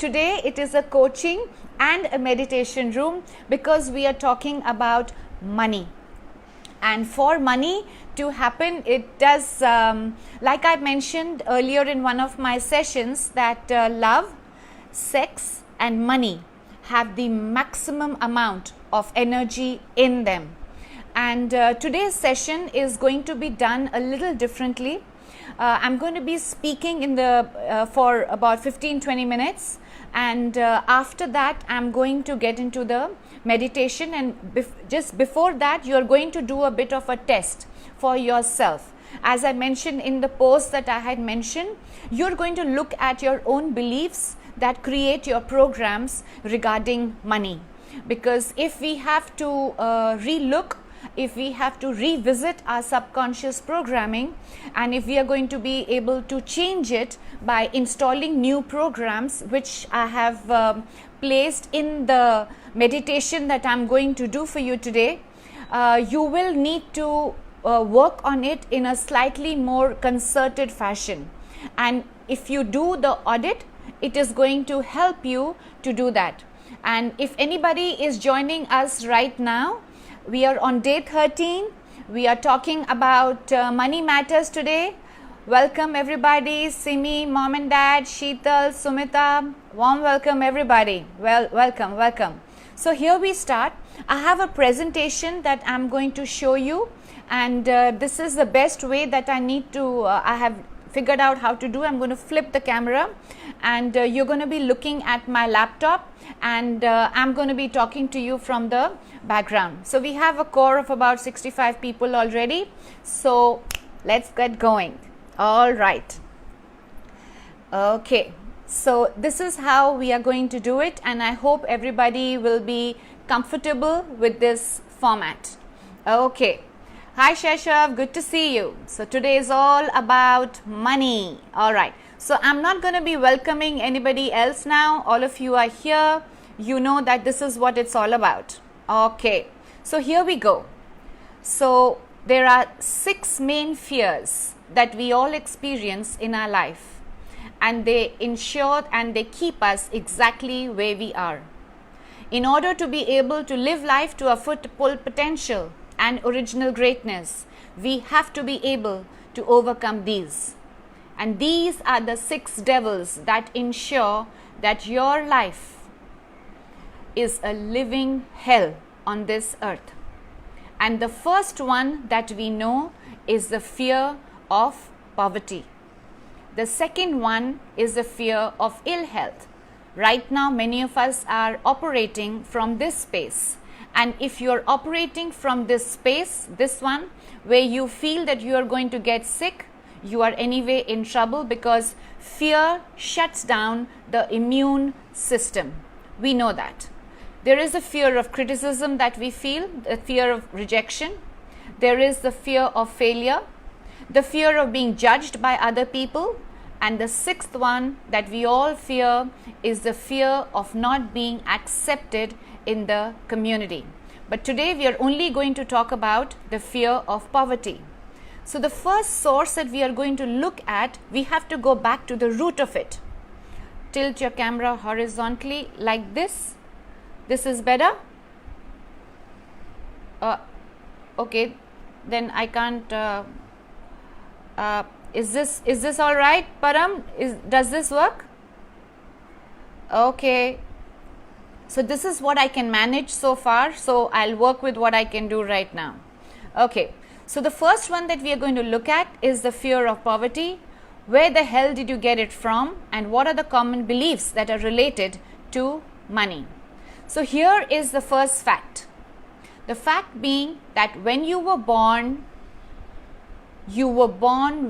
Today it is a coaching and a meditation room because we are talking about money. And for money to happen, it does, like I mentioned earlier in one of my sessions, that love, sex and money have the maximum amount of energy in them. And today's session is going to be done a little differently. I'm going to be speaking for about 15-20 minutes, and after that I'm going to get into the meditation, and just before that you are going to do a bit of a test for yourself. As I mentioned in the post that I had mentioned, you're going to look at your own beliefs that create your programs regarding money, because if we have to if we have to revisit our subconscious programming, and if we are going to be able to change it by installing new programs, which I have placed in the meditation that I'm going to do for you today, you will need to work on it in a slightly more concerted fashion. And if you do the audit, it is going to help you to do that. And if anybody is joining us right now, we are on day 13. We are talking about money matters today. Welcome everybody. Simi, mom and dad, Sheetal, Sumita, warm welcome everybody. Welcome. So here we start. I have a presentation that I'm going to show you, and this is the best way that I have figured out how to do. I'm going to flip the camera, and you're going to be looking at my laptop, and I'm going to be talking to you from the background. So we have a core of about 65 people already, so let's get going. All right, okay, so this is how we are going to do it, and I hope everybody will be comfortable with this format. Okay, hi Sheshav, good to see you. So today is all about money. All right, so I'm not going to be welcoming anybody else now. All of you are here. You know that this is what it's all about. Okay, so here we go. So there are 6 main fears that we all experience in our life, and they ensure and they keep us exactly where we are. In order to be able to live life to our full potential and original greatness, we have to be able to overcome these. And these are the 6 devils that ensure that your life is a living hell on this earth. And the first one that we know is the fear of poverty. The second one is the fear of ill health. Right now many of us are operating from this space, and if you are operating from this space, this one where you feel that you are going to get sick, you are anyway in trouble, because fear shuts down the immune system. We know that. There is a fear of criticism that we feel, the fear of rejection. There is the fear of failure, the fear of being judged by other people, and the 6th one that we all fear is the fear of not being accepted in the community. But today we are only going to talk about the fear of poverty. So the first source that we are going to look at, we have to go back to the root of it. Tilt your camera horizontally like this. This is better? Okay, then I can't. Is this all right, Param? Does this work? Okay. So this is what I can manage so far. So I'll work with what I can do right now. Okay. So the first one that we are going to look at is the fear of poverty. Where the hell did you get it from? And what are the common beliefs that are related to money? So here is the first fact. The fact being that when you were born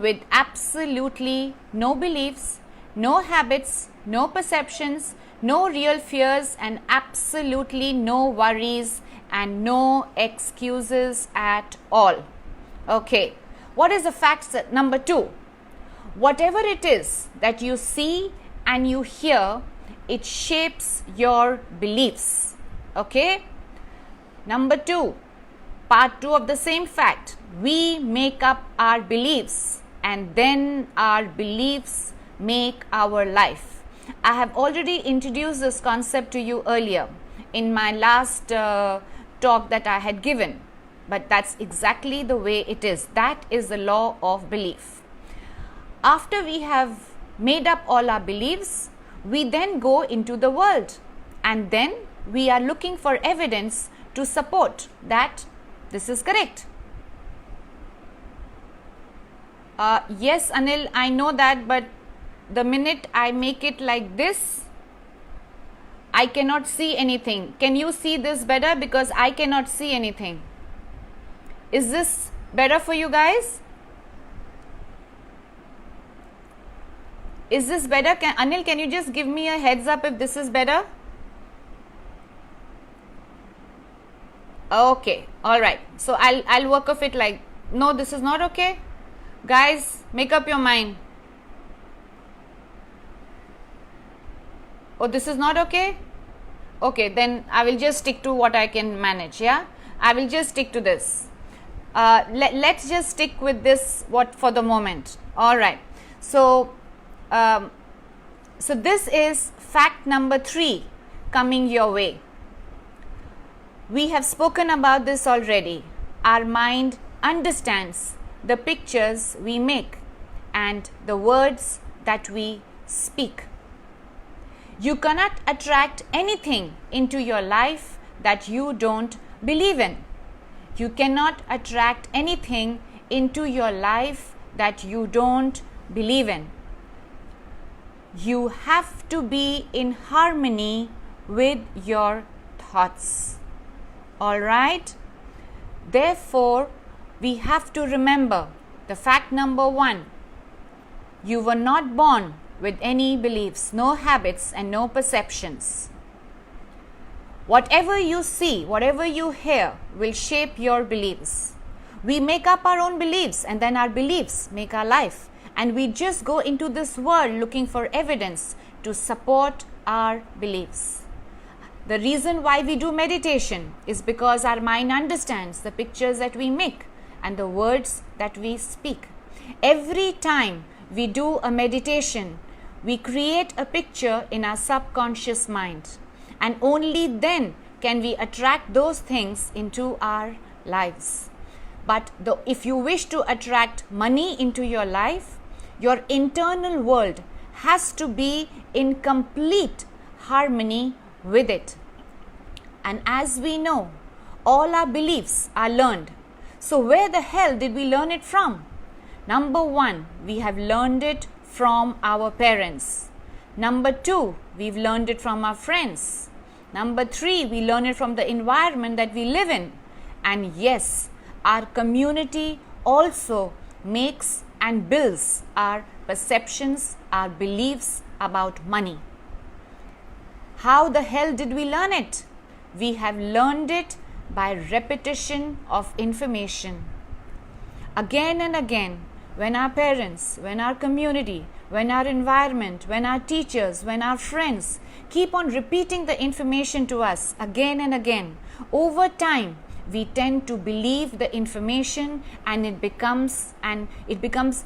with absolutely no beliefs, no habits, no perceptions, no real fears, and absolutely no worries and no excuses at all. Okay, what is the fact number 2? Whatever it is that you see and you hear, it shapes your beliefs. Okay, number 2, part 2 of the same fact. We make up our beliefs, and then our beliefs make our life. I have already introduced this concept to you earlier in my last talk that I had given, but that's exactly the way it is. That is the law of belief. After we have made up all our beliefs, we then go into the world, and then we are looking for evidence to support that this is correct. Yes, Anil, I know that, but the minute I make it like this, I cannot see anything. Can you see this better? Because I cannot see anything. Is this better for you guys? Is this better? Anil, can you just give me a heads up if this is better? Okay, all right. So I'll work of it like, no, this is not okay. Guys, make up your mind. Oh, this is not okay? Okay, then I will just stick to what I can manage, yeah? I will just stick to this. Let's just stick with this for the moment. All right. So this is fact number 3 coming your way. We have spoken about this already. Our mind understands the pictures we make and the words that we speak. You cannot attract anything into your life that you don't believe in. You cannot attract anything into your life that you don't believe in. You have to be in harmony with your thoughts. All right? Therefore, we have to remember the fact number 1. You were not born with any beliefs, no habits, and no perceptions. Whatever you see, whatever you hear will shape your beliefs. We make up our own beliefs, and then our beliefs make our life. And we just go into this world looking for evidence to support our beliefs. The reason why we do meditation is because our mind understands the pictures that we make and the words that we speak. Every time we do a meditation, we create a picture in our subconscious mind, and only then can we attract those things into our lives. But if you wish to attract money into your life, your internal world has to be in complete harmony with it. And as we know, all our beliefs are learned. So where the hell did we learn it from? Number 1, we have learned it from our parents. Number 2, we've learned it from our friends. Number 3, we learn it from the environment that we live in. And yes, our community also makes and builds our perceptions, our beliefs about money. How the hell did we learn it? We have learned it by repetition of information. Again and again, when our parents, when our community, when our environment, when our teachers, when our friends keep on repeating the information to us again and again, over time, we tend to believe the information, and it becomes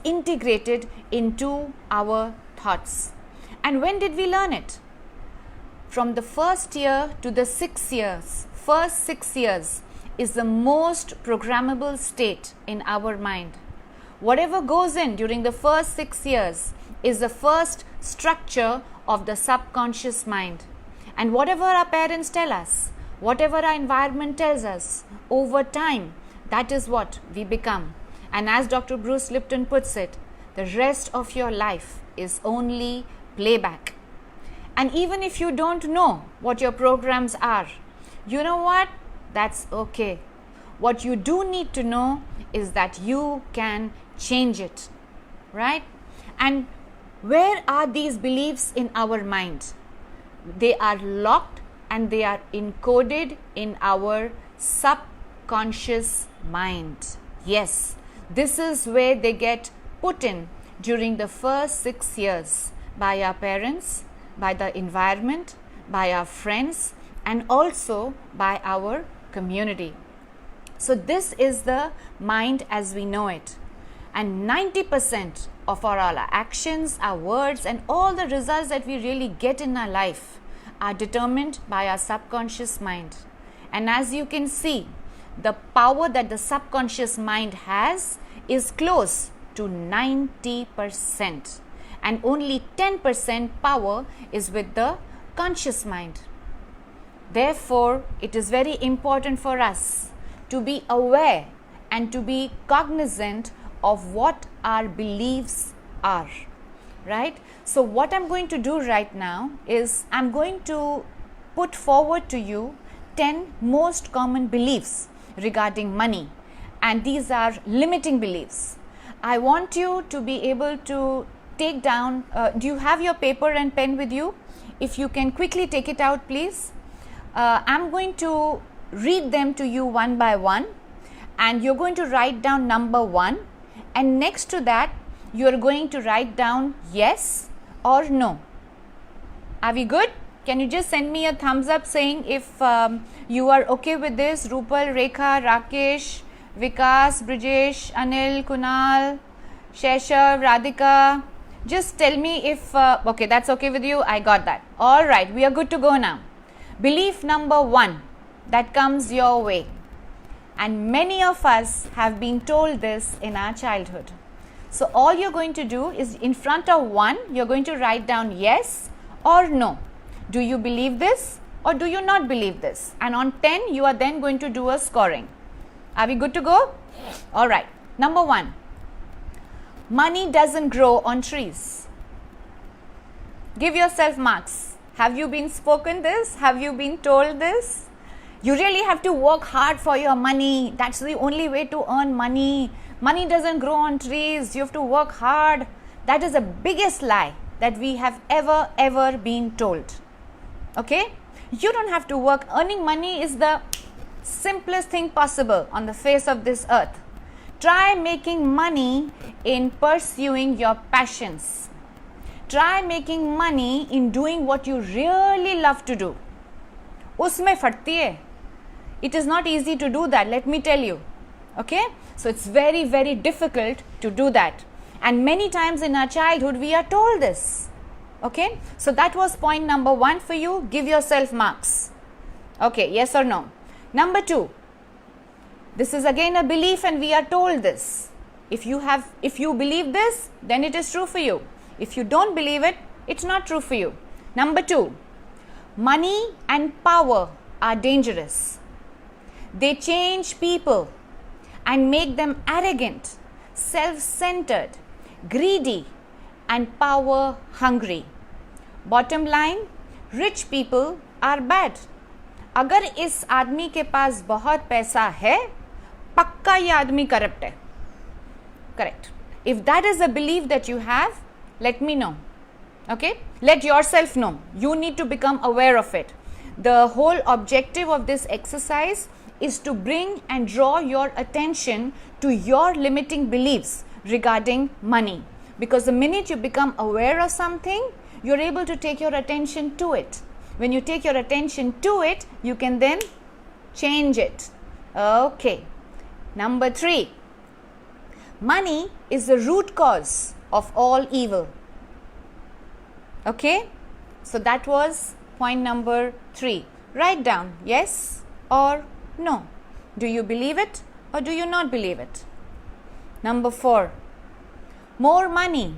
integrated into our thoughts. And when did we learn it? From the first year to the 6 years. First 6 years is the most programmable state in our mind. Whatever goes in during the first 6 years is the first structure of the subconscious mind. And whatever our parents tell us, whatever our environment tells us, over time, that is what we become. And as Dr. Bruce Lipton puts it, the rest of your life is only playback. And even if you don't know what your programs are, you know what? That's okay. What you do need to know is that you can change it, right? And where are these beliefs in our mind? They are locked and they are encoded in our subconscious mind. Yes, this is where they get put in during the first 6 years by our parents, by the environment, by our friends, and also by our community. So this is the mind as we know it. And 90% of our actions, our words, and all the results that we really get in our life are determined by our subconscious mind. And as you can see, the power that the subconscious mind has is close to 90%. And only 10% power is with the conscious mind. Therefore, it is very important for us to be aware and to be cognizant of what our beliefs are, right? So what I'm going to do right now is I'm going to put forward to you 10 most common beliefs regarding money, and these are limiting beliefs. I want you to be able to take down, do you have your paper and pen with you? If you can quickly take it out, please. I'm going to read them to you one by one, and you're going to write down number 1, and next to that you're going to write down yes or no. Are we good? Can you just send me a thumbs up saying if you are okay with this? Rupal, Rekha, Rakesh, Vikas, Brijesh, Anil, Kunal, Sheshav, Radhika. Just tell me if, okay, that's okay with you. I got that. All right, we are good to go now. Belief number 1 that comes your way. And many of us have been told this in our childhood. So all you're going to do is in front of 1, you're going to write down yes or no. Do you believe this or do you not believe this? And on 10, you are then going to do a scoring. Are we good to go? All right. Number 1. Money doesn't grow on trees. Give yourself marks. Have you been spoken this? Have you been told this? You really have to work hard for your money. That's the only way to earn money. Money doesn't grow on trees. You have to work hard. That is the biggest lie that we have ever been told. Okay? You don't have to work. Earning money is the simplest thing possible on the face of this earth. Try making money in pursuing your passions. Try making money in doing what you really love to do. Usme फटती है. It is not easy to do that, let me tell you. Okay? So it's very difficult to do that. And many times in our childhood we are told this. Okay? So that was point number 1 for you. Give yourself marks. Okay, yes or no? Number 2. This is again a belief and we are told this. If you believe this, then it is true for you. If you don't believe it, it's not true for you. Number 2. Money and power are dangerous. They change people and make them arrogant, self-centered, greedy and power hungry. Bottom line, rich people are bad. अगर इस आदमी के पास बहुत पैसा है, पक्का ये आदमी करप्ट है. Correct. If that is a belief that you have, let me know. Okay? Let yourself know. You need to become aware of it. The whole objective of this exercise is to bring and draw your attention to your limiting beliefs regarding money. Because the minute you become aware of something, you're able to take your attention to it. When you take your attention to it, you can then change it. Okay. Number 3. Money is the root cause of all evil. Okay? So that was point number 3. Write down yes or no. Do you believe it or do you not believe it? Number 4. More money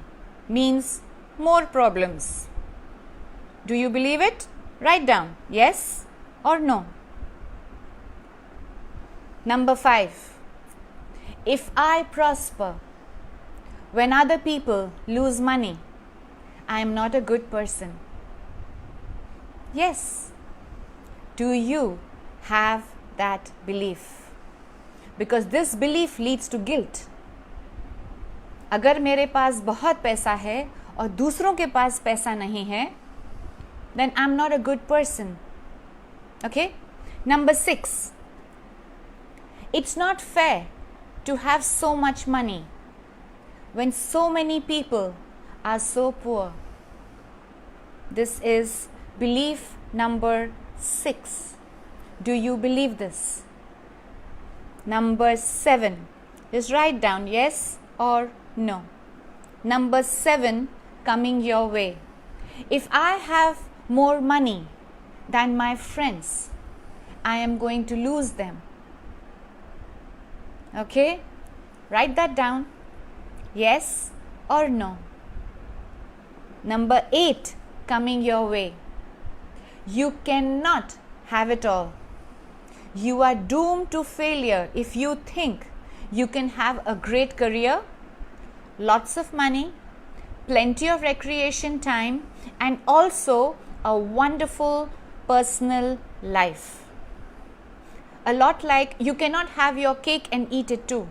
means more problems. Do you believe it? Write down yes or no. Number 5. If I prosper when other people lose money, I am not a good person. Yes. Do you have that belief? Because this belief leads to guilt. अगर मेरे पास बहुत पैसा है और दूसरों के पास पैसा नहीं है, then I'm not a good person. Okay? Number 6. It's not fair to have so much money when so many people are so poor. This is belief number 6. Do you believe this? Number 7. Just write down yes or no? Number 7 coming your way. If I have more money than my friends, I am going to lose them. Okay? Write that down. Yes or no? Number 8 coming your way. You cannot have it all. You are doomed to failure if you think you can have a great career, lots of money, plenty of recreation time, and also a wonderful personal life. A lot like you cannot have your cake and eat it too.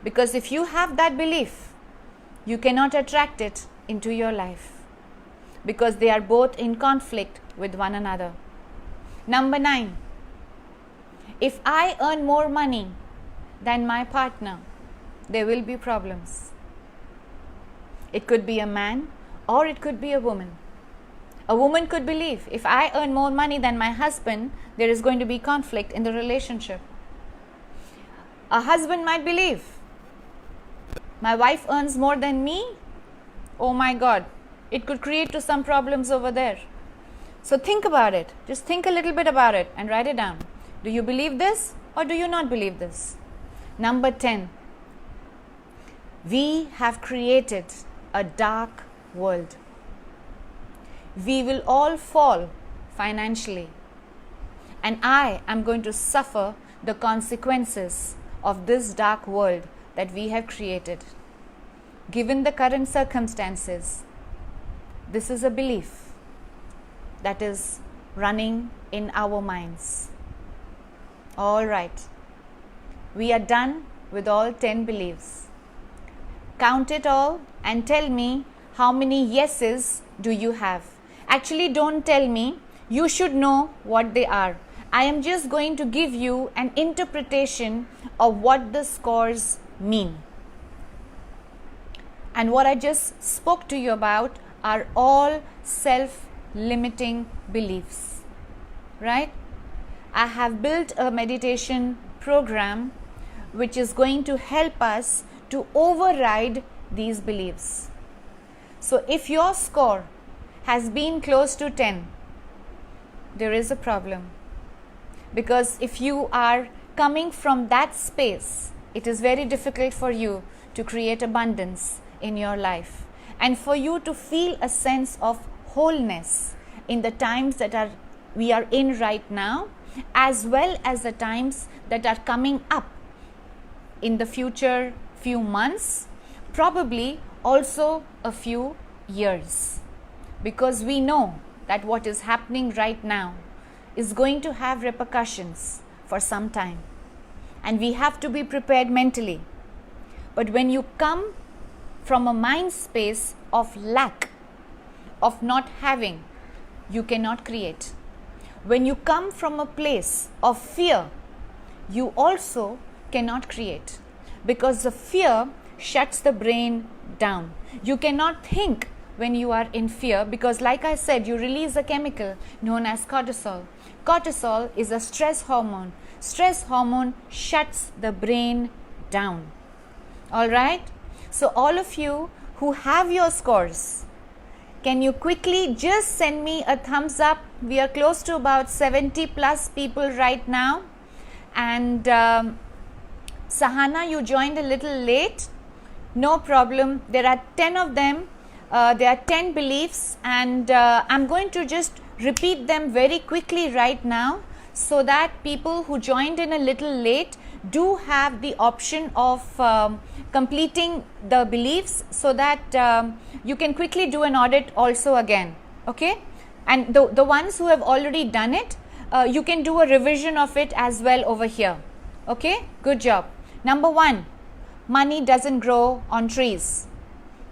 Because if you have that belief, you cannot attract it into your life. Because they are both in conflict with one another. Number 9. If I earn more money than my partner, there will be problems. It could be a man or it could be a woman. A woman could believe, if I earn more money than my husband, there is going to be conflict in the relationship. A husband might believe, my wife earns more than me. Oh my God, it could create to some problems over there. So think about it. Just think a little bit about it and write it down. Do you believe this or do you not believe this? Number 10. We have created a dark world. We will all fall financially. And I am going to suffer the consequences of this dark world that we have created. Given the current circumstances, this is a belief that is running in our minds. All right. We are done with all 10 beliefs. Count it all and tell me how many yeses do you have. Actually, don't tell me. You should know what they are. I am just going to give you an interpretation of what the scores mean. And what I just spoke to you about are all self-limiting beliefs. Right? I have built a meditation program which is going to help us to override these beliefs. So if your score has been close to 10, there is a problem. Because if you are coming from that space, it is very difficult for you to create abundance in your life and for you to feel a sense of wholeness in the times that we are in right now, as well as the times that are coming up in the future few months, probably also a few years. Because we know that what is happening right now is going to have repercussions for some time. And we have to be prepared mentally. But when you come from a mind space of lack, of not having, you cannot create. When you come from a place of fear, you also cannot create. Because the fear shuts the brain down. You cannot think when you are in fear because, like I said, you release a chemical known as cortisol. Cortisol is a stress hormone. Stress hormone shuts the brain down. All right? So all of you who have your scores, can you quickly just send me a thumbs up? We are close to about 70 plus people right now. And Sahana, you joined a little late. No problem. There are 10 of them. There are 10 beliefs and I'm going to just repeat them very quickly right now so that people who joined in a little late do have the option of completing the beliefs so that you can quickly do an audit also again. Okay? And the ones who have already done it, you can do a revision of it as well over here. Okay? Good job. Number 1, money doesn't grow on trees.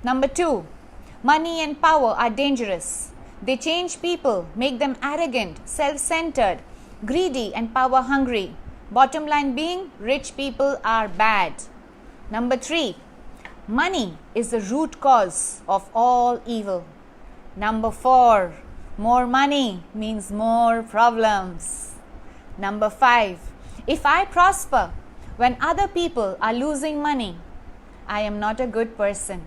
Number 2, money and power are dangerous. They change people, make them arrogant, self-centered, greedy and power hungry. Bottom line being, rich people are bad. Number 3, money is the root cause of all evil. Number 4, more money means more problems. Number 5, if I prosper when other people are losing money, I am not a good person.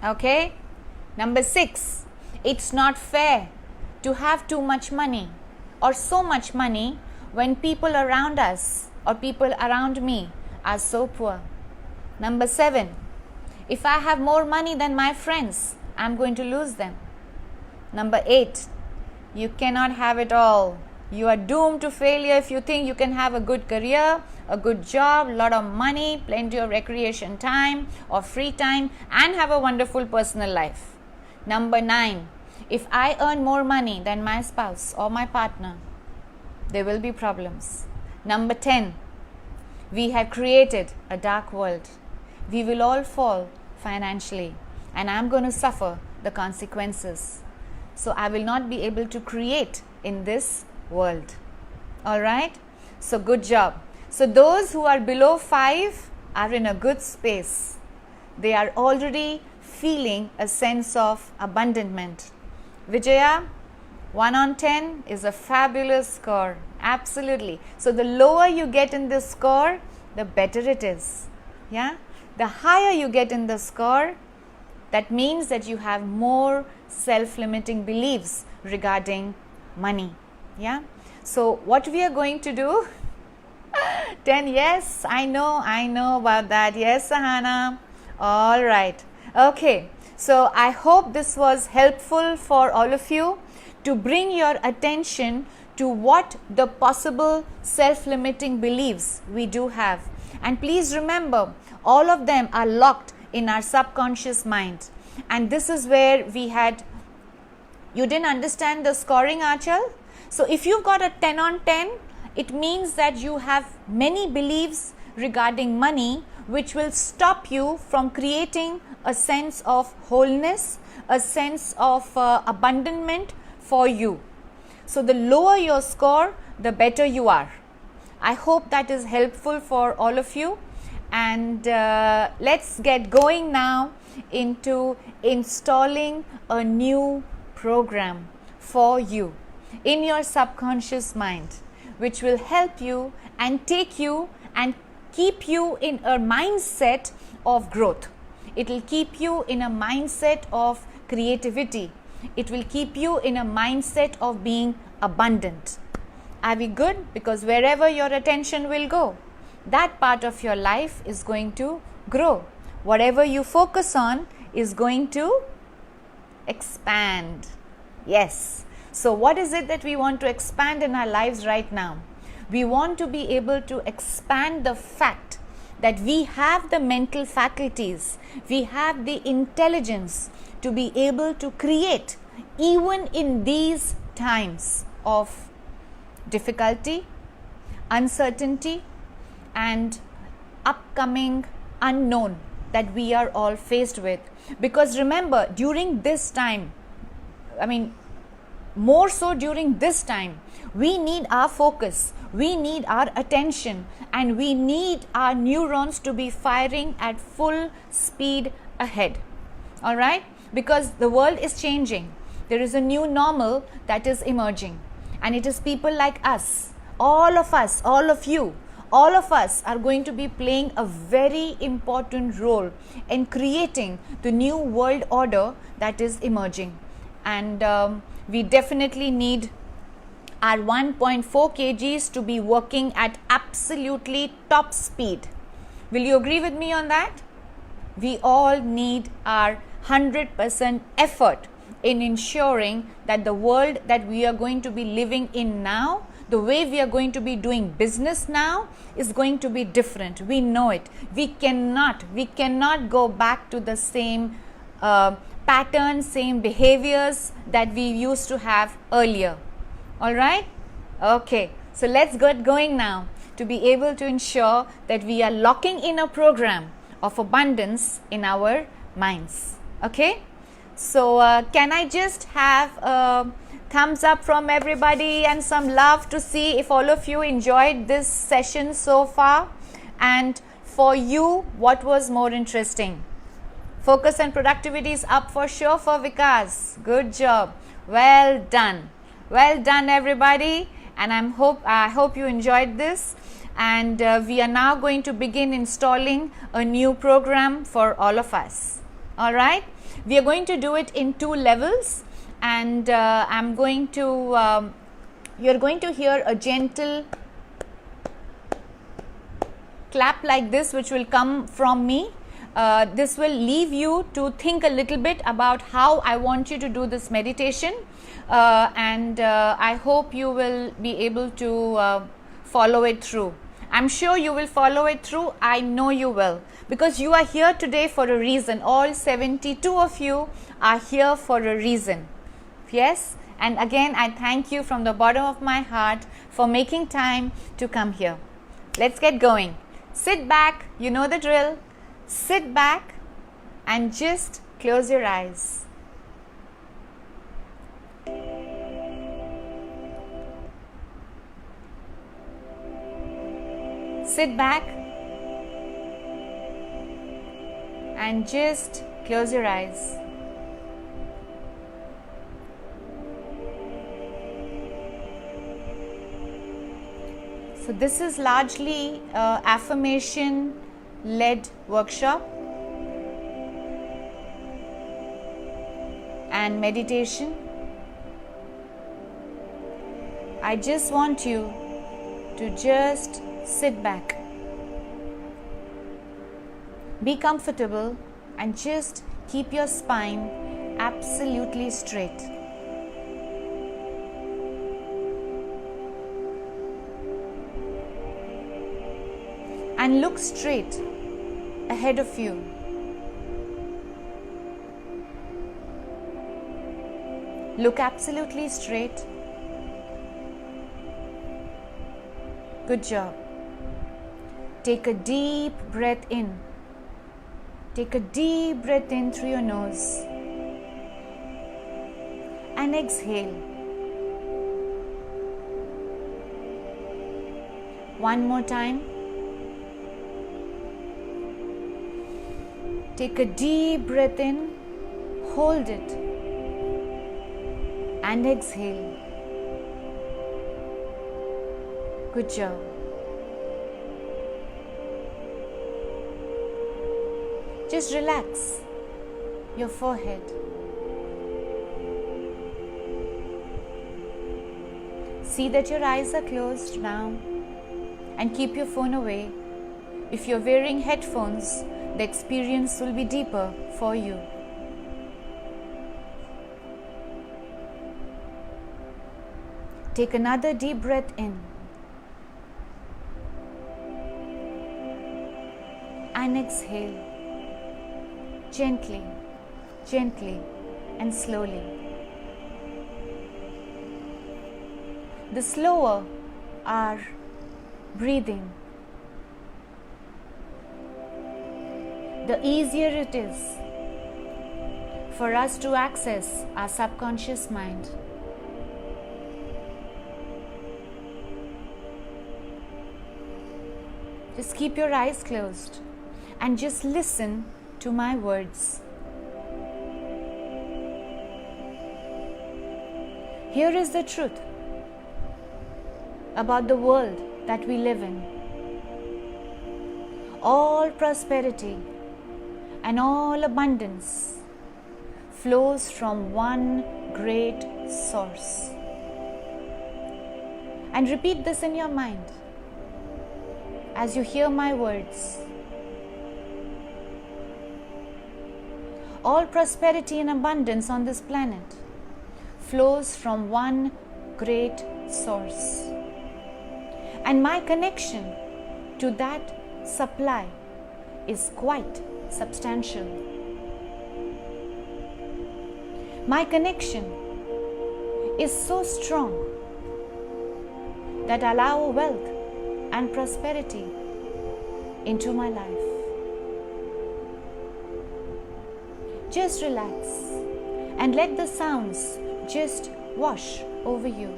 Okay? Number 6, it's not fair to have too much money or so much money when people around us or people around me are so poor. Number 7, if I have more money than my friends, I'm going to lose them. Number 8, you cannot have it all. You are doomed to failure if you think you can have a good career, a good job, a lot of money, plenty of recreation time or free time, and have a wonderful personal life. Number 9, if I earn more money than my spouse or my partner, there will be problems. Number 10, we have created a dark world. We will all fall financially, and I'm going to suffer the consequences. So I will not be able to create in this world. All right? So good job. So those who are below 5 are in a good space. They are already feeling a sense of abandonment. Vijaya, 1 on 10 is a fabulous score. Absolutely. So the lower you get in this score, the better it is. Yeah? The higher you get in the score, that means that you have more self-limiting beliefs regarding money. Yeah? So what we are going to do, 10, yes, I know about that. Yes, Sahana. All right. Okay. So I hope this was helpful for all of you to bring your attention to what the possible self-limiting beliefs we do have. And please remember, all of them are locked in our subconscious mind. And this is where you didn't understand the scoring, Achal? So if you've got a 10 on 10, it means that you have many beliefs regarding money which will stop you from creating a sense of wholeness, a sense of abandonment for you. So the lower your score, the better you are. I hope that is helpful for all of you. And let's get going now into installing a new program for you in your subconscious mind, which will help you and take you and keep you in a mindset of growth. It will keep you in a mindset of creativity. It will keep you in a mindset of being abundant. Are we good? Because wherever your attention will go, that part of your life is going to grow. Whatever you focus on is going to expand. Yes. So what is it that we want to expand in our lives right now? We want to be able to expand the fact that we have the mental faculties, we have the intelligence to be able to create even in these times of difficulty, uncertainty, and upcoming unknown that we are all faced with. Because remember, during this time, more so during this time, we need our focus, we need our attention, and we need our neurons to be firing at full speed ahead. All right? Because the world is changing. There is a new normal that is emerging, and it is people like us, all of us, all of you, all of us are going to be playing a very important role in creating the new world order that is emerging. And we definitely need our 1.4 kgs to be working at absolutely top speed. Will you agree with me on that? We all need our 100% effort in ensuring that the world that we are going to be living in now, the way we are going to be doing business now, is going to be different. We know it. We cannot go back to the same patterns, same behaviors that we used to have earlier. All right? Okay. So let's get going now to be able to ensure that we are locking in a program of abundance in our minds. Okay? So can I just have a thumbs up from everybody and some love to see if all of you enjoyed this session so far? And for you, what was more interesting? Focus and productivity is up for sure for Vikas. Good job. Well done. Well done, everybody. And I hope you enjoyed this. and we are now going to begin installing a new program for all of us. All right, we are going to do it in 2 levels, and I'm going to you're going to hear a gentle clap like this, which will come from me. This will leave you to think a little bit about how I want you to do this meditation, and I hope you will be able to follow it through. I'm sure you will follow it through. I know you will, because you are here today for a reason. All 72 of you are here for a reason. Yes, and again I thank you from the bottom of my heart for making time to come here. Let's get going. Sit back, you know the drill. Sit back and just close your eyes. Sit back and just close your eyes. So this is largely affirmation led workshop and meditation. I just want you to just sit back, be comfortable, and just keep your spine absolutely straight. And look straight ahead of you. Look absolutely straight. Good job. Take a deep breath in. Take a deep breath in through your nose. And exhale. One more time. Take a deep breath in, hold it, and exhale. Good job. Just relax your forehead. See that your eyes are closed now, and keep your phone away. If you're wearing headphones, the experience will be deeper for you. Take another deep breath in and exhale gently, gently and slowly. The slower our breathing, the easier it is for us to access our subconscious mind. Just keep your eyes closed and just listen to my words. Here is the truth about the world that we live in. All prosperity and all abundance flows from one great source. And repeat this in your mind as you hear my words. All prosperity and abundance on this planet flows from one great source. And my connection to that supply is quite substantial. My connection is so strong that I allow wealth and prosperity into my life. Just relax and let the sounds just wash over you.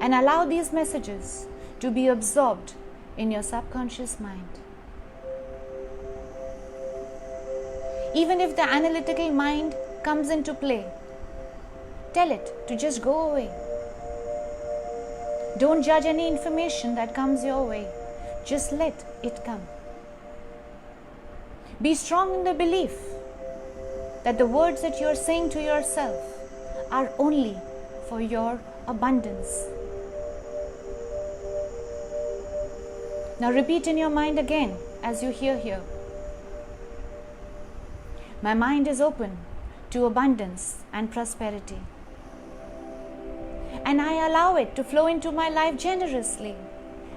And allow these messages to be absorbed in your subconscious mind. Even if the analytical mind comes into play, tell it to just go away. Don't judge any information that comes your way. Just let it come. Be strong in the belief that the words that you are saying to yourself are only for your abundance. Now repeat in your mind again as you hear here. My mind is open to abundance and prosperity, and I allow it to flow into my life generously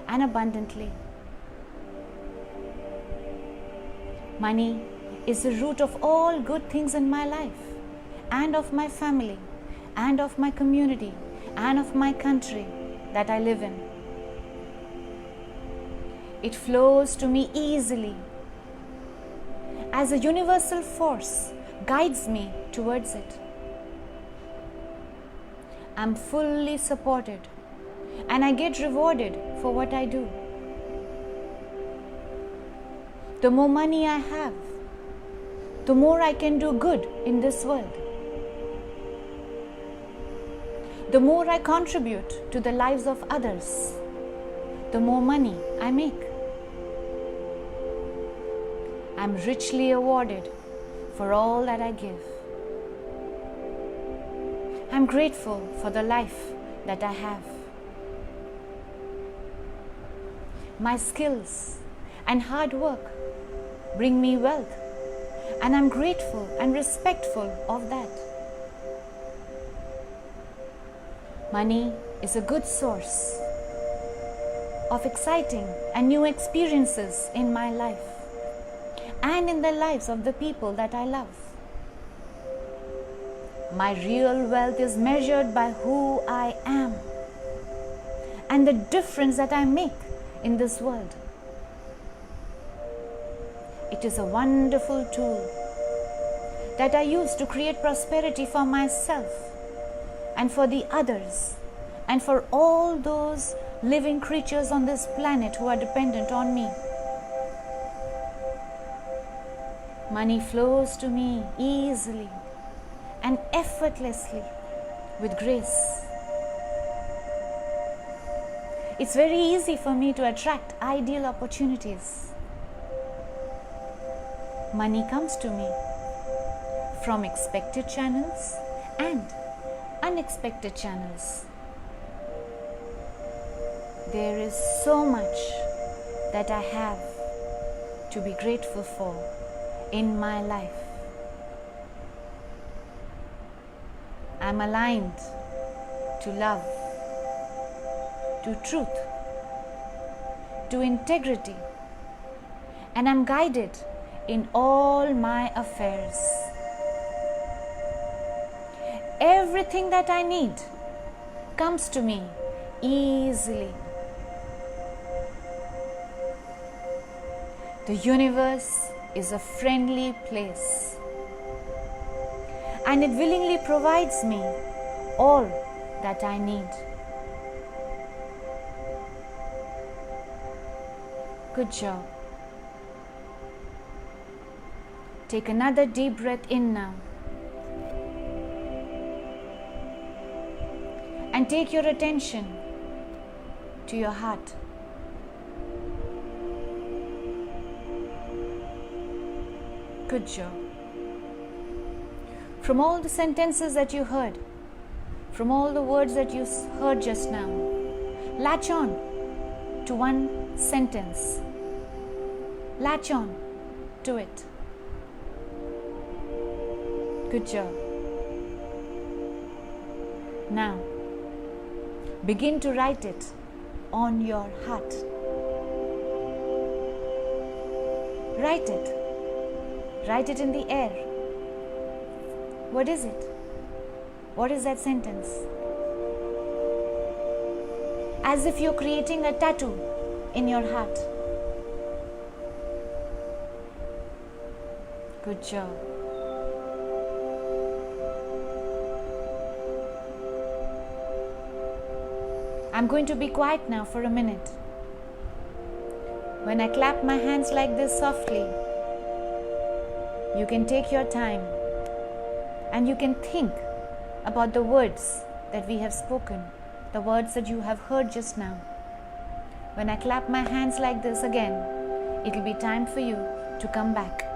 and abundantly. Money is the root of all good things in my life and of my family and of my community and of my country that I live in. It flows to me easily as a universal force guides me towards it. I'm fully supported and I get rewarded for what I do. The more money I have, the more I can do good in this world. The more I contribute to the lives of others, the more money I make. I'm richly awarded for all that I give. I'm grateful for the life that I have. My skills and hard work bring me wealth, and I'm grateful and respectful of that. Money is a good source of exciting and new experiences in my life and in the lives of the people that I love. My real wealth is measured by who I am and the difference that I make in this world. It is a wonderful tool that I use to create prosperity for myself and for the others and for all those living creatures on this planet who are dependent on me. Money flows to me easily and effortlessly with grace. It's very easy for me to attract ideal opportunities. Money comes to me from expected channels and unexpected channels. There is so much that I have to be grateful for in my life. I'm aligned to love, to truth, to integrity, and I'm guided in all my affairs. Everything that I need comes to me easily. The universe is a friendly place, and it willingly provides me all that I need. Good job. Take another deep breath in now. And take your attention to your heart. Good job. From all the sentences that you heard, from all the words that you heard just now, latch on to one sentence. Latch on to it. Good job. Now, begin to write it on your heart. Write it. Write it in the air. What is it? What is that sentence? As if you're creating a tattoo in your heart. Good job. I'm going to be quiet now for a minute. When I clap my hands like this softly, you can take your time and you can think about the words that we have spoken the words that you have heard just now. When I clap my hands like this again, it will be time for you to come back.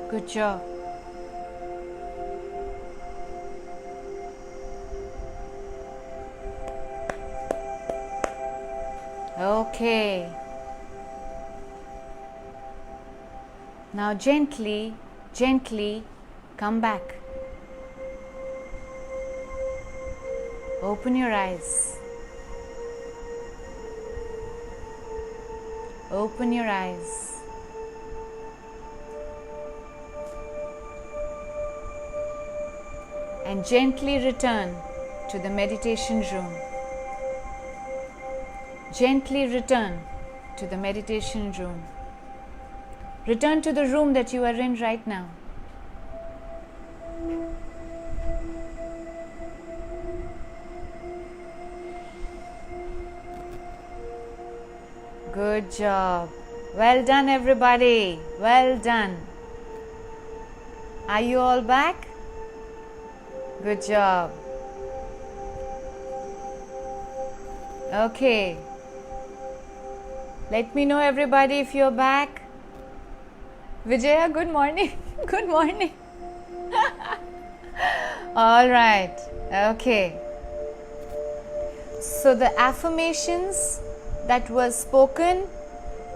Good job. Okay. Now gently come back. Open your eyes. Open your eyes. And gently return to the meditation room. Gently return to the meditation room. Return to the room that you are in right now. Good job. Well done, everybody. Well done. Are you all back? Good job. Okay. Let me know, everybody, if you're back. Vijaya, good morning. Good morning. All right. Okay. So the affirmations that was spoken,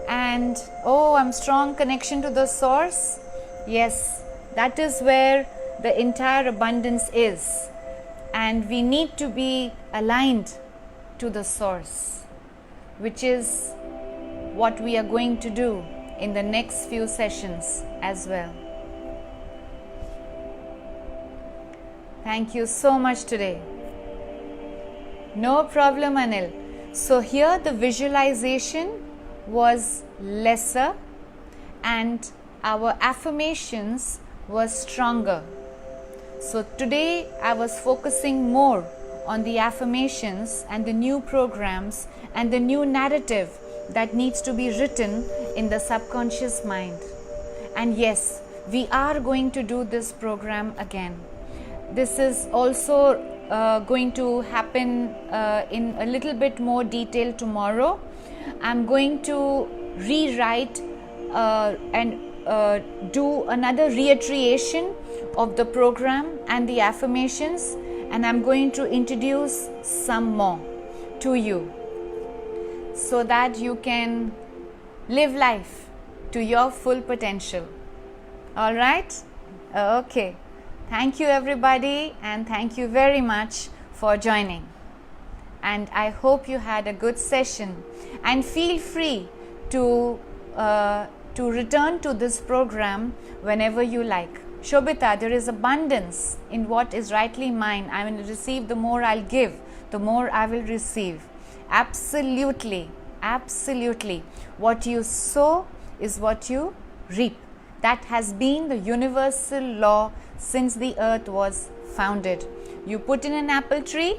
and I'm strong connection to the source. Yes, that is where the entire abundance is, and we need to be aligned to the source, which is what we are going to do in the next few sessions as well. Thank you so much today. No problem, Anil. So here the visualization was lesser and our affirmations was stronger. So today I was focusing more on the affirmations and the new programs and the new narrative that needs to be written in the subconscious mind. And yes, we are going to do this program again. This is also going to happen in a little bit more detail tomorrow. I'm going to rewrite and do another reiteration of the program and the affirmations, and I'm going to introduce some more to you so that you can live life to your full potential. All right? Okay. Thank you, everybody, and thank you very much for joining. And I hope you had a good session, and feel free to return to this program whenever you like. Shobita, there is abundance in what is rightly mine. I will receive, the more I'll give, the more I will receive. Absolutely, absolutely. What you sow is what you reap. that has been the universal law since the earth was founded. You put in an apple tree,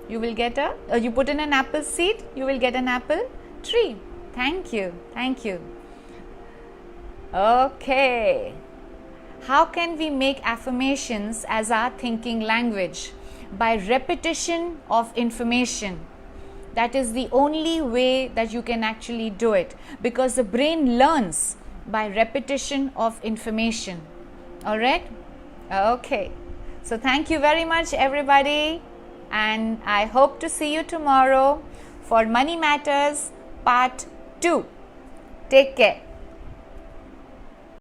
you will get you put in an apple seed, you will get an apple tree. Thank you. Thank you. Okay. How can we make affirmations as our thinking language? By repetition of information. That is the only way that you can actually do it, because the brain learns by repetition of information. All right? Okay. So thank you very much, everybody, and I hope to see you tomorrow for Money Matters Part 2. Take care.